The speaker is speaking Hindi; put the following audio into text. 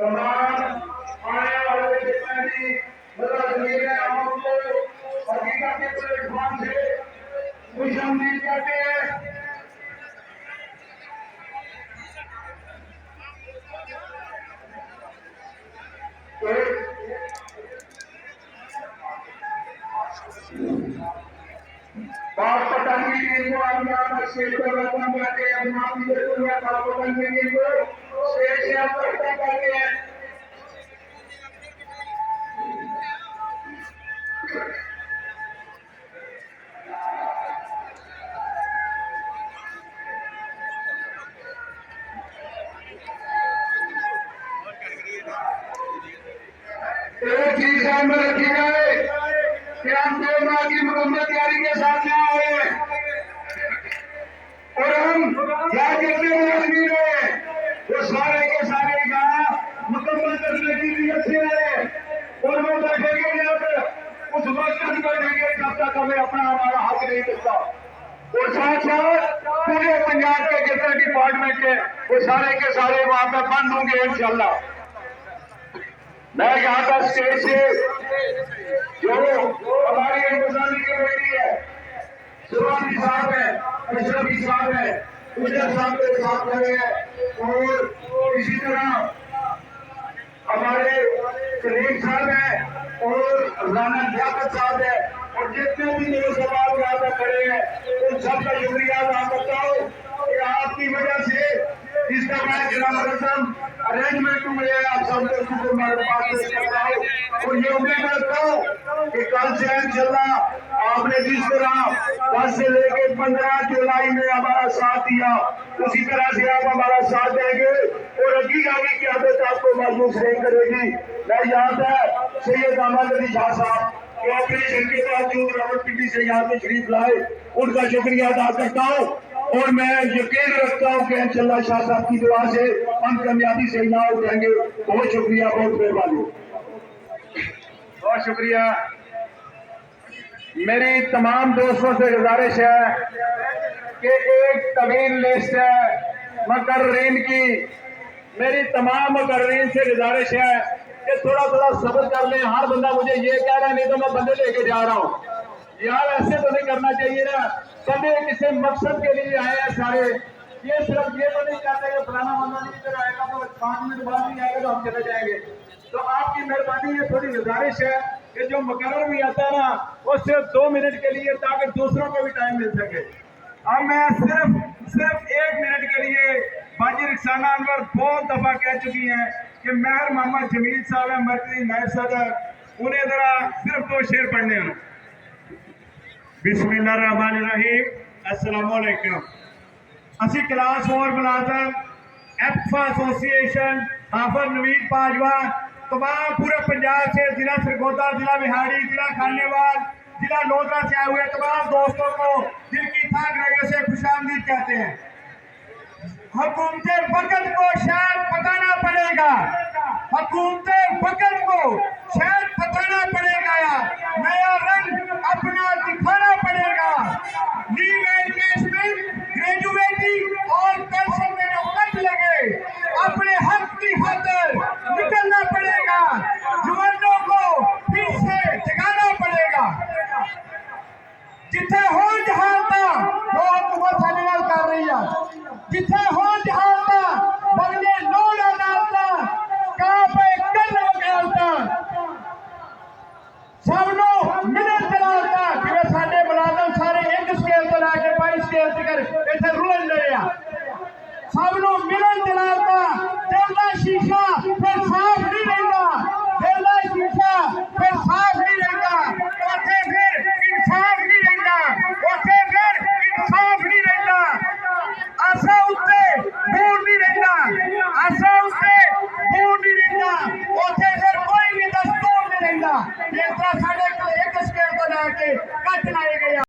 तमाम आने वाले जितने भी मतलब जमीन है आपको हकीकत के प्लेटफॉर्म से खुश आमदीद करते हैं। बाप पतंग की टीम को आप स्टेज पर वेलकम करते हैं। अपना बाप पतंग की टीम को स्टेज से आप वेलकम करते हैं। एक चीज ध्यान में रखी जाए कि हम 2 माह की मुकम्मल तैयारी के साथ यहाँ आए और हम यहाँ जितने भी आदमी रहे वो सारे के सारे यहाँ मुकम्मल करने की नीयत से आए और वो बैठेंगे जब उस वक्त तक बैठेंगे जब तक हमें अपना हमारा हक नहीं मिलता। और साथ साथ पूरे पंजाब के जितने डिपार्टमेंट है वो सारे के सारे वहां पर बंद होंगे इंशाल्लाह। मैं यहाँ पर स्टेज से जो हमारी इंतजामी कमेटी है, सुभानी साहब है, अशरफी साहब है, उजर साहब के साथ खड़े हैं और इसी तरह हमारे करीम साहब है और राना लियाकत साहब है और जितने भी लोग सवाल यहाँ पर खड़े हैं उन सबका शुक्रिया अदा करता हूँ कि आपकी वजह से इस तरह अरेंजमेंट हुए आप सबको मुबारकबाद पेश करता हूँ और ये उम्मीद रखता हूँ कि कल से इंशाल्लाह आपने जिस तरह 10 से लेकर 15 जुलाई में हमारा साथ दिया उसी तरह से आप हमारा साथ देंगे और हकीकत की क़यादत आपको महसूस नहीं करेगी। मैं यहाँ पर सैयद अहमद अली शाह साहब जो ऑपरेशन के बावजूद रावलपिंडी से यहाँ पे शरीफ लाए उनका शुक्रिया अदा करता हूँ और मैं यकीन रखता हूँ कि इंशाल्लाह शाह साहब की दुआ से हम कामयाबी से ना उठेंगे। बहुत शुक्रिया, बहुत मेहरबानी, बहुत शुक्रिया। मेरी तमाम दोस्तों से गुजारिश है कि एक तवील लिस्ट है मुकर्रीन की, मेरी तमाम मुकर्रीन से गुजारिश है कि थोड़ा थोड़ा सब्र कर लें। हर बंदा मुझे ये कह रहा है नहीं तो मैं बंदे लेके जा रहा हूँ, यार ऐसे तो नहीं करना चाहिए ना। सभी किसी मकसद के लिए आए हैं सारे, ये सिर्फ ये तो नहीं कहते कि फलाना बंदा नहीं इधर आएगा तो 5 मिनट बाद नहीं आएगा तो हम चले जाएंगे। तो आपकी मेहरबानी है, थोड़ी गुजारिश है कि जो मुकर्रर भी आता है ना वो सिर्फ 2 मिनट के लिए ताकि दूसरों को भी टाइम मिल सके। अब मैं सिर्फ 1 मिनट के लिए बाजी रिक्साना अनवर बहुत दफा कह चुकी हैं कि मेहर मोहम्मद जमील साहब है मरकजी नायब सदर, उन्हें जरा सिर्फ 2 शेर पढ़ने हैं। बिस्मिल्लाहिर्रहमानिर्रहीम, अस्सलाम वालेकुम। असी क्लास 4 मुलाजम एफा एसोसिएशन हाफिज नवीद बाजवा तमाम पूरे पंजाब से जिला सरगोदा, जिला बिहाड़ी, जिला खानेवाल, जिला लोधरा से आए हुए तमाम दोस्तों को दिल की थाक रगे से खुशामदीद कहते हैं। हुकूमते वक्त को शायद बताना पड़ेगा, हुकूमते वक्त को शायद बताना पड़ेगा, नया रंग अपना दिखाना पड़ेगा। लीव एंगेजमेंट, ग्रेजुएटी और पेंशन में जो कट लगे अपने हक की खातिर निकलना पड़ेगा, जवानों को फिर से जगाना पड़ेगा। जिथे हो जहालता बहुत धन्यवाद कर रही है, जिथे हो जहालता बगले लोड़ अदालता कहाँ पे कल वकालता सबनों मिलत चलाता जिवे साडे मुलाजम सारे एक स्केल तो लैके 22 स्केल तक इतने रुल रहे हैं। सबनों मिलन चलाता दिल का शीशा फिर साफ नहीं रहता, दिल का शीशा फिर साफ नहीं रहता, उसे फिर इंसाफ नहीं रहता, उसे फिर इंसाफ नहीं रहता, आसा उत्ते बूढ़ नहीं रहता, आसा उत्ते बूढ़ नहीं रहता, उसे फिर कोई भी दस्तूर नहीं रहता। इस तरह साढ़े एक स्केल तो लैके कट लाए गए।